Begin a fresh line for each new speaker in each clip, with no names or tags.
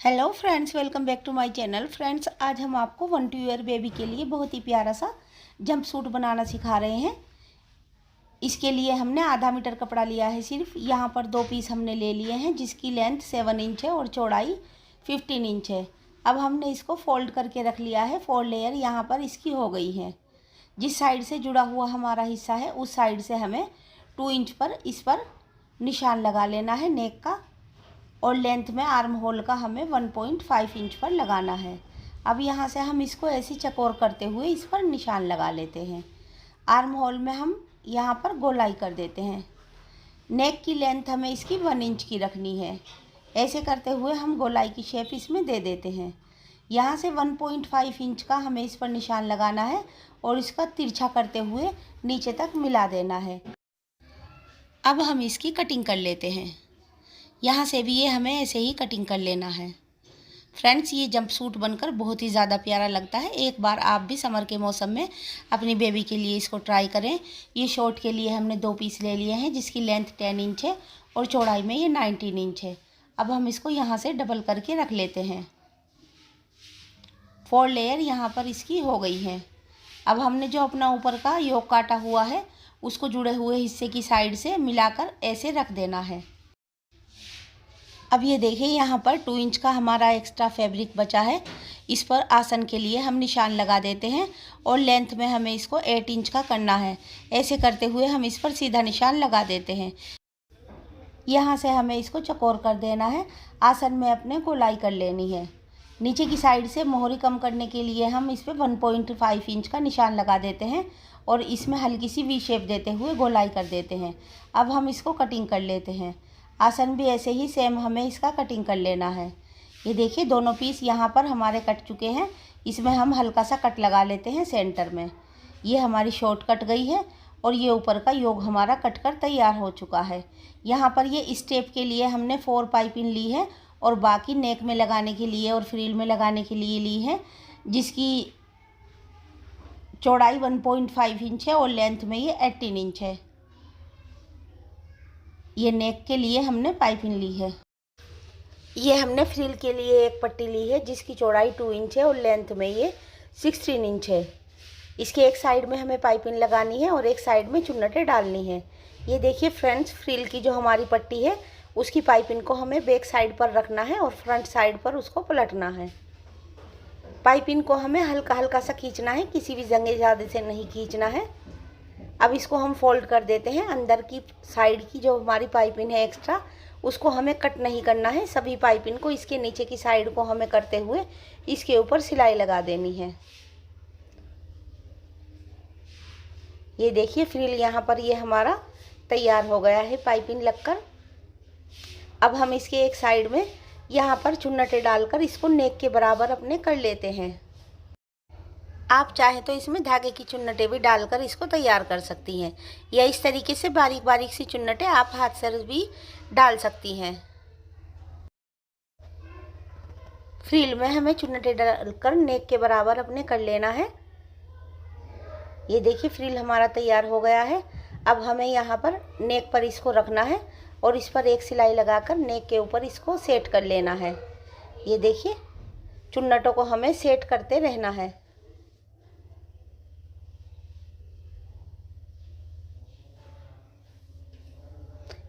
Hello friends, welcome back to my channel. Friends, आज हम आपको 1 to ईयर बेबी के लिए बहुत ही प्यारा सा जंप सूट बनाना सिखा रहे हैं। इसके लिए हमने आधा मीटर कपड़ा लिया है सिर्फ। यहाँ पर 2 पीस हमने ले लिए हैं जिसकी लेंथ 7 इंच है और चौड़ाई 15 इंच है। अब हमने इसको फोल्ड करके रख लिया है। 4 लेयर यहाँ पर इसकी हो गई है। जिस साइड से जुड़ा हुआ हमारा हिस्सा है उस साइड से हमें 2 इंच पर इस पर निशान लगा लेना है नेक का, और लेंथ में आर्म होल का हमें 1.5 इंच पर लगाना है। अब यहाँ से हम इसको ऐसे चकोर करते हुए इस पर निशान लगा लेते हैं। आर्म होल में हम यहाँ पर गोलाई कर देते हैं। नेक की लेंथ हमें इसकी 1 इंच की रखनी है। ऐसे करते हुए हम गोलाई की शेप इसमें दे देते हैं। यहाँ से 1.5 इंच का हमें इस पर निशान लगाना है और इसका तिरछा करते हुए नीचे तक मिला देना है। अब हम इसकी कटिंग कर लेते हैं। यहाँ से भी ये हमें ऐसे ही कटिंग कर लेना है। फ्रेंड्स, ये जंप सूट बनकर बहुत ही ज़्यादा प्यारा लगता है। एक बार आप भी समर के मौसम में अपनी बेबी के लिए इसको ट्राई करें। ये शॉर्ट के लिए हमने 2 पीस ले लिए हैं जिसकी लेंथ 10 इंच है और चौड़ाई में ये 19 इंच है। अब हम इसको यहाँ से डबल करके रख लेते हैं। 4 लेयर यहाँ पर इसकी हो गई है। अब हमने जो अपना ऊपर का योक काटा हुआ है उसको जुड़े हुए हिस्से की साइड से मिलाकर ऐसे रख देना है। अब ये देखिए, यहाँ पर 2 इंच का हमारा एक्स्ट्रा फैब्रिक बचा है। इस पर आसन के लिए हम निशान लगा देते हैं और लेंथ में हमें इसको 8 इंच का करना है। ऐसे करते हुए हम इस पर सीधा निशान लगा देते हैं। यहाँ से हमें इसको चौकोर कर देना है। आसन में अपने गोलाई कर लेनी है। नीचे की साइड से मोहरी कम करने के लिए हम इस पर 1.5 इंच का निशान लगा देते हैं और इसमें हल्की सी वी शेप देते हुए गोलाई कर देते हैं। अब हम इसको कटिंग कर लेते हैं। आसन भी ऐसे ही सेम हमें इसका कटिंग कर लेना है। ये देखिए, दोनों पीस यहाँ पर हमारे कट चुके हैं। इसमें हम हल्का सा कट लगा लेते हैं सेंटर में। ये हमारी शॉर्ट कट गई है और ये ऊपर का योग हमारा कट कर तैयार हो चुका है। यहाँ पर ये स्टेप के लिए हमने 4 पाइपिंग ली है और बाकी नेक में लगाने के लिए और फ्रिल में लगाने के लिए ली है, जिसकी चौड़ाई 1.5 इंच है और लेंथ में ये 18 इंच है। ये नेक के लिए हमने पाइपिंग ली है। ये हमने फ्रिल के लिए एक पट्टी ली है जिसकी चौड़ाई 2 इंच है और लेंथ में ये 16 इंच है। इसके एक साइड में हमें पाइपिंग लगानी है और एक साइड में चुन्नटें डालनी है। ये देखिए फ्रेंड्स, फ्रिल की जो हमारी पट्टी है उसकी पाइपिंग को हमें बैक साइड पर रखना है और फ्रंट साइड पर उसको पलटना है। पाइपिंग को हमें हल्का हल्का सा खींचना है, किसी भी जगह ज़्यादा से नहीं खींचना है। अब इसको हम फोल्ड कर देते हैं। अंदर की साइड की जो हमारी पाइपिंग है एक्स्ट्रा, उसको हमें कट नहीं करना है। सभी पाइपिंग को इसके नीचे की साइड को हमें करते हुए इसके ऊपर सिलाई लगा देनी है। ये देखिए, फ्रिल यहाँ पर ये हमारा तैयार हो गया है पाइपिंग लगकर। अब हम इसके एक साइड में यहाँ पर चुन्नटें डालकर इसको नेक के बराबर अपने कर लेते हैं। आप चाहें तो इसमें धागे की चुन्नटें भी डालकर इसको तैयार कर सकती हैं, या इस तरीके से बारीक बारीक सी चुन्नटें आप हाथ से भी डाल सकती हैं। फ्रिल में हमें चुन्नटें डालकर नेक के बराबर अपने कर लेना है। ये देखिए, फ्रिल हमारा तैयार हो गया है। अब हमें यहाँ पर नेक पर इसको रखना है और इस पर एक सिलाई लगाकर नेक के ऊपर इसको सेट कर लेना है। ये देखिए, चुन्नटों को हमें सेट करते रहना है।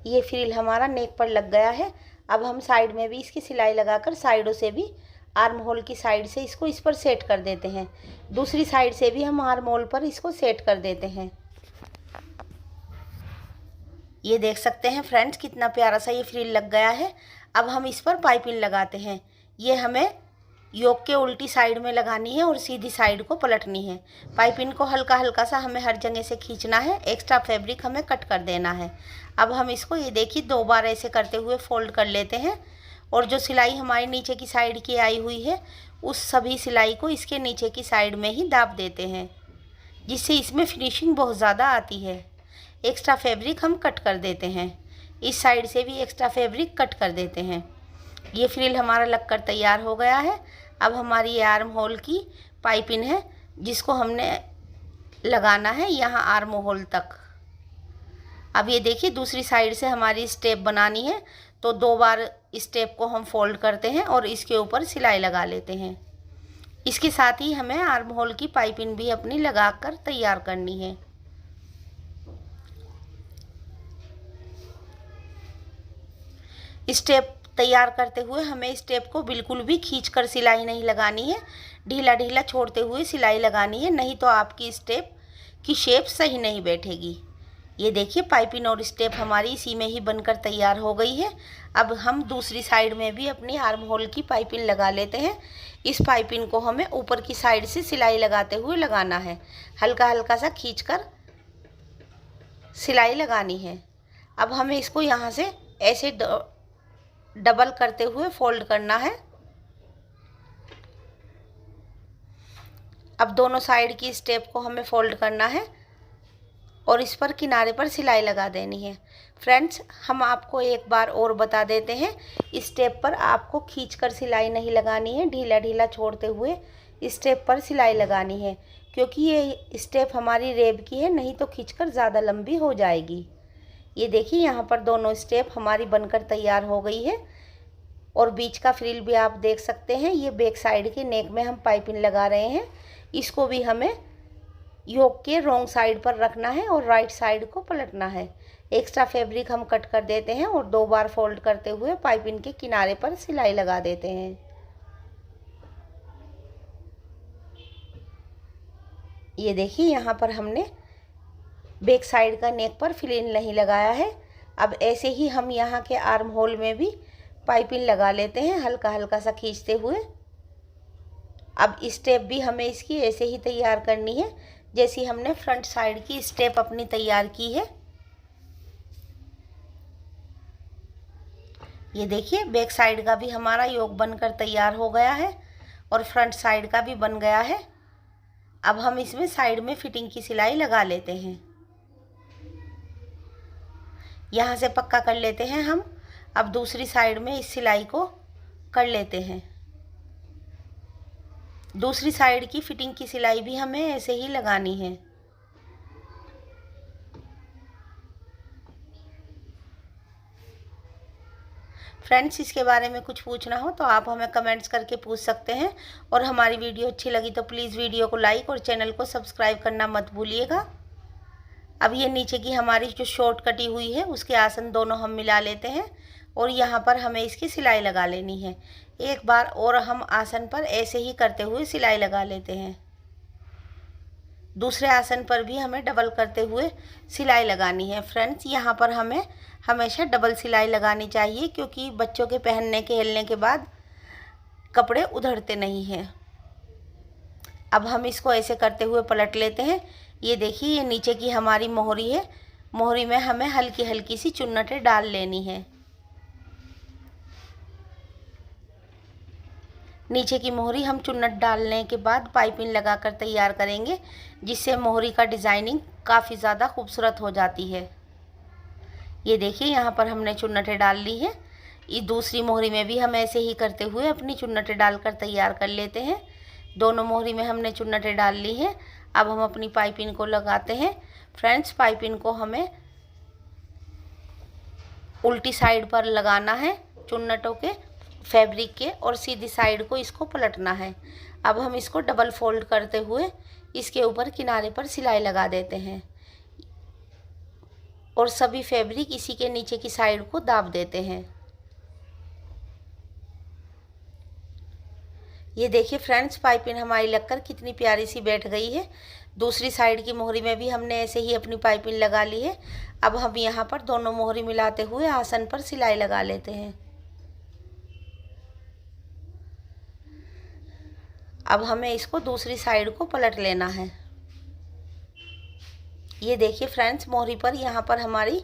ये फ्रिल हमारा नेक पर लग गया है। अब हम साइड में भी इसकी सिलाई लगाकर साइडों से भी आर्म होल की साइड से इसको इस पर सेट कर देते हैं। दूसरी साइड से भी हम आर्म होल पर इसको सेट कर देते हैं। ये देख सकते हैं फ्रेंड्स, कितना प्यारा सा ये फ्रिल लग गया है। अब हम इस पर पाइपिंग लगाते हैं। ये हमें योक के उल्टी साइड में लगानी है और सीधी साइड को पलटनी है। पाइपिंग को हल्का हल्का सा हमें हर जगह से खींचना है। एक्स्ट्रा फैब्रिक हमें कट कर देना है। अब हम इसको ये देखिए 2 बार ऐसे करते हुए फोल्ड कर लेते हैं और जो सिलाई हमारी नीचे की साइड की आई हुई है उस सभी सिलाई को इसके नीचे की साइड में ही दाब देते हैं, जिससे इसमें फिनिशिंग बहुत ज़्यादा आती है। एक्स्ट्रा फैब्रिक हम कट कर देते हैं। इस साइड से भी एक्स्ट्रा फैब्रिक कट कर देते हैं। ये फ्रिल हमारा लगकर तैयार हो गया है। अब हमारी ये आर्म होल की पाइपिंग है जिसको हमने लगाना है यहाँ आर्म होल तक। अब ये देखिए, दूसरी साइड से हमारी स्टेप बनानी है तो 2 बार स्टेप को हम फोल्ड करते हैं और इसके ऊपर सिलाई लगा लेते हैं। इसके साथ ही हमें आर्म होल की पाइपिंग भी अपनी लगाकर तैयार करनी है। स्टेप तैयार करते हुए हमें स्टेप को बिल्कुल भी खींचकर सिलाई नहीं लगानी है, ढीला ढीला छोड़ते हुए सिलाई लगानी है, नहीं तो आपकी स्टेप की शेप सही नहीं बैठेगी। ये देखिए पाइपिंग और स्टेप हमारी इसी में ही बनकर तैयार हो गई है। अब हम दूसरी साइड में भी अपनी आर्म होल की पाइपिंग लगा लेते हैं। इस पाइपिंग को हमें ऊपर की साइड से सिलाई लगाते हुए लगाना है, हल्का हल्का सा खींचकर सिलाई लगानी है। अब हमें इसको यहाँ से ऐसे डबल करते हुए फोल्ड करना है। अब दोनों साइड की स्टेप को हमें फोल्ड करना है और इस पर किनारे पर सिलाई लगा देनी है। फ्रेंड्स, हम आपको एक बार और बता देते हैं, इस स्टेप पर आपको खींचकर सिलाई नहीं लगानी है, ढीला ढीला छोड़ते हुए स्टेप पर सिलाई लगानी है, क्योंकि ये स्टेप हमारी रेब की है, नहीं तो खींचकर ज़्यादा लंबी हो जाएगी। ये देखिए यहाँ पर दोनों स्टेप हमारी बनकर तैयार हो गई है और बीच का फ्रिल भी आप देख सकते हैं। ये बैक साइड के नेक में हम पाइपिंग लगा रहे हैं, इसको भी हमें योक के रॉन्ग साइड पर रखना है और राइट साइड को पलटना है। एक्स्ट्रा फैब्रिक हम कट कर देते हैं और 2 बार फोल्ड करते हुए पाइपिंग के किनारे पर सिलाई लगा देते हैं। ये देखिए यहाँ पर हमने बैक साइड का नेक पर फ्रिल नहीं लगाया है। अब ऐसे ही हम यहाँ के आर्म होल में भी पाइपिंग लगा लेते हैं, हल्का हल्का सा खींचते हुए। अब स्टेप भी हमें इसकी ऐसे ही तैयार करनी है जैसी हमने फ्रंट साइड की स्टेप अपनी तैयार की है। ये देखिए बैक साइड का भी हमारा योक बनकर तैयार हो गया है और फ्रंट साइड का भी बन गया है। अब हम इसमें साइड में फिटिंग की सिलाई लगा लेते हैं, यहाँ से पक्का कर लेते हैं हम। अब दूसरी साइड में इस सिलाई को कर लेते हैं। दूसरी साइड की फिटिंग की सिलाई भी हमें ऐसे ही लगानी है। फ्रेंड्स, इसके बारे में कुछ पूछना हो तो आप हमें कमेंट्स करके पूछ सकते हैं और हमारी वीडियो अच्छी लगी तो प्लीज़ वीडियो को लाइक और चैनल को सब्सक्राइब करना मत भूलिएगा। अब ये नीचे की हमारी जो शॉर्ट कटी हुई है उसके आसन दोनों हम मिला लेते हैं और यहाँ पर हमें इसकी सिलाई लगा लेनी है। एक बार और हम आसन पर ऐसे ही करते हुए सिलाई लगा लेते हैं। दूसरे आसन पर भी हमें डबल करते हुए सिलाई लगानी है। फ्रेंड्स, यहाँ पर हमें हमेशा डबल सिलाई लगानी चाहिए, क्योंकि बच्चों के पहनने के हिलने के बाद कपड़े उधड़ते नहीं हैं। अब हम इसको ऐसे करते हुए पलट लेते हैं। ये देखिए ये नीचे की हमारी मोहरी है, मोहरी में हमें हल्की हल्की सी चुन्नटें डाल लेनी है। नीचे की मोहरी हम चुन्नट डालने के बाद पाइपिंग लगाकर तैयार करेंगे, जिससे मोहरी का डिज़ाइनिंग काफ़ी ज़्यादा खूबसूरत हो जाती है। ये देखिए यहाँ पर हमने चुन्नटें डाल ली है। ये दूसरी मोहरी में भी हम ऐसे ही करते हुए अपनी चुन्नटें डालकर तैयार कर लेते हैं। दोनों मोहरी में हमने चुन्नटें डाल ली हैं। अब हम अपनी पाइपिंग को लगाते हैं। फ्रेंड्स, पाइपिंग को हमें उल्टी साइड पर लगाना है चुन्नटों के फैब्रिक के, और सीधी साइड को इसको पलटना है। अब हम इसको डबल फोल्ड करते हुए इसके ऊपर किनारे पर सिलाई लगा देते हैं और सभी फैब्रिक इसी के नीचे की साइड को दाब देते हैं। ये देखिए फ्रेंड्स, पाइपिंग हमारी लगकर कितनी प्यारी सी बैठ गई है। दूसरी साइड की मोहरी में भी हमने ऐसे ही अपनी पाइपिंग लगा ली है। अब हम यहाँ पर दोनों मोहरी मिलाते हुए आसन पर सिलाई लगा लेते हैं। अब हमें इसको दूसरी साइड को पलट लेना है। ये देखिए फ्रेंड्स, मोहरी पर यहाँ पर हमारी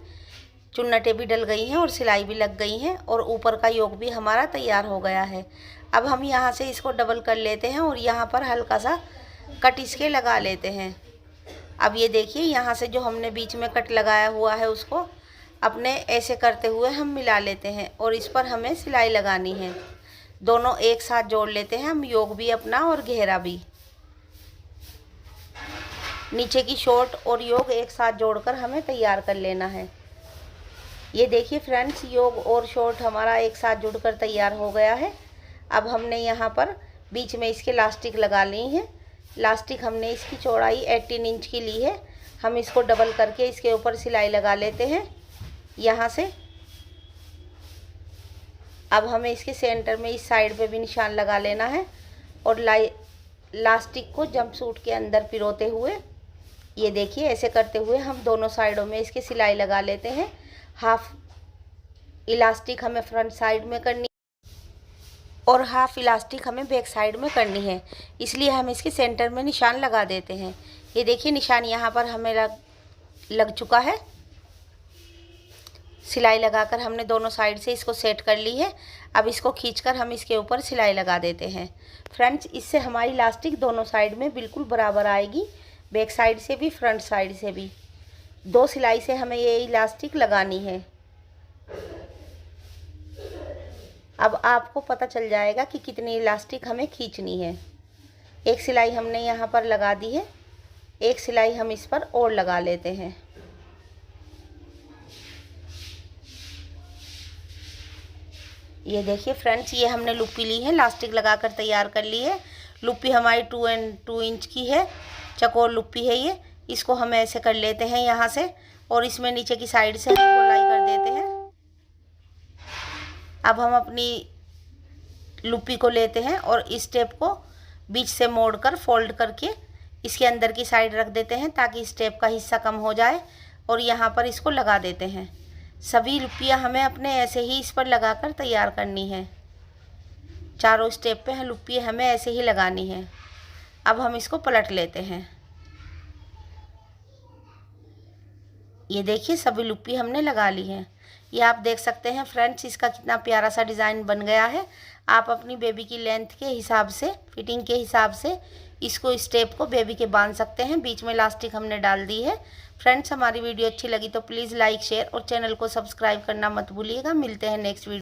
चुन्नटें भी डल गई हैं और सिलाई भी लग गई हैं और ऊपर का योक भी हमारा तैयार हो गया है। अब हम यहाँ से इसको डबल कर लेते हैं और यहाँ पर हल्का सा कट इसके लगा लेते हैं। अब ये देखिए यहाँ से जो हमने बीच में कट लगाया हुआ है उसको अपने ऐसे करते हुए हम मिला लेते हैं और इस पर हमें सिलाई लगानी है। दोनों एक साथ जोड़ लेते हैं हम, योक भी अपना और घेरा भी। नीचे की शॉर्ट और योक एक साथ जोड़कर हमें तैयार कर लेना है। ये देखिए फ्रेंड्स, योग और शॉर्ट हमारा एक साथ जुड़कर तैयार हो गया है। अब हमने यहाँ पर बीच में इसके लास्टिक लगा ली है। लास्टिक हमने इसकी चौड़ाई 18 इंच की ली है। हम इसको डबल करके इसके ऊपर सिलाई लगा लेते हैं यहाँ से। अब हमें इसके सेंटर में इस साइड पे भी निशान लगा लेना है और लास्टिक को जंपसूट के अंदर पिरोते हुए, ये देखिए ऐसे करते हुए हम दोनों साइडों में इसकी सिलाई लगा लेते हैं। हाफ इलास्टिक हमें फ्रंट साइड में करनी और हाफ इलास्टिक हमें बैक साइड में करनी है, इसलिए हम इसके सेंटर में निशान लगा देते हैं। ये देखिए निशान यहाँ पर हमें लग चुका है। सिलाई लगाकर हमने दोनों साइड से इसको सेट कर ली है। अब इसको खींचकर हम इसके ऊपर सिलाई लगा देते हैं। फ्रेंड्स, इससे हमारी इलास्टिक दोनों साइड में बिल्कुल बराबर आएगी, बैक साइड से भी फ्रंट साइड से भी। 2 सिलाई से हमें ये इलास्टिक लगानी है। अब आपको पता चल जाएगा कि कितनी इलास्टिक हमें खींचनी है। एक सिलाई हमने यहाँ पर लगा दी है, एक सिलाई हम इस पर और लगा लेते हैं। ये देखिए फ्रेंड्स, ये हमने लुप्पी ली है, इलास्टिक लगाकर तैयार कर ली है। लुप्पी हमारी 2 इंच की है, चकोर लुप्पी है ये। इसको हम ऐसे कर लेते हैं यहाँ से और इसमें नीचे की साइड से हम गोलाई कर देते हैं। अब हम अपनी लुप्पी को लेते हैं और इस टेप को बीच से मोड़कर फोल्ड करके इसके अंदर की साइड रख देते हैं ताकि इस टेप का हिस्सा कम हो जाए और यहाँ पर इसको लगा देते हैं। सभी लुप्पियाँ हमें अपने ऐसे ही इस पर लगाकर तैयार करनी है। चारों स्टेप पे लुप्पी हमें ऐसे ही लगानी है। अब हम इसको पलट लेते हैं। ये देखिए सभी लुप्पी हमने लगा ली है। ये आप देख सकते हैं फ्रेंड्स, इसका कितना प्यारा सा डिज़ाइन बन गया है। आप अपनी बेबी की लेंथ के हिसाब से, फिटिंग के हिसाब से इसको स्टेप को बेबी के बांध सकते हैं। बीच में इलास्टिक हमने डाल दी है। फ्रेंड्स, हमारी वीडियो अच्छी लगी तो प्लीज़ लाइक, शेयर और चैनल को सब्सक्राइब करना मत भूलिएगा। मिलते हैं नेक्स्ट वीडियो।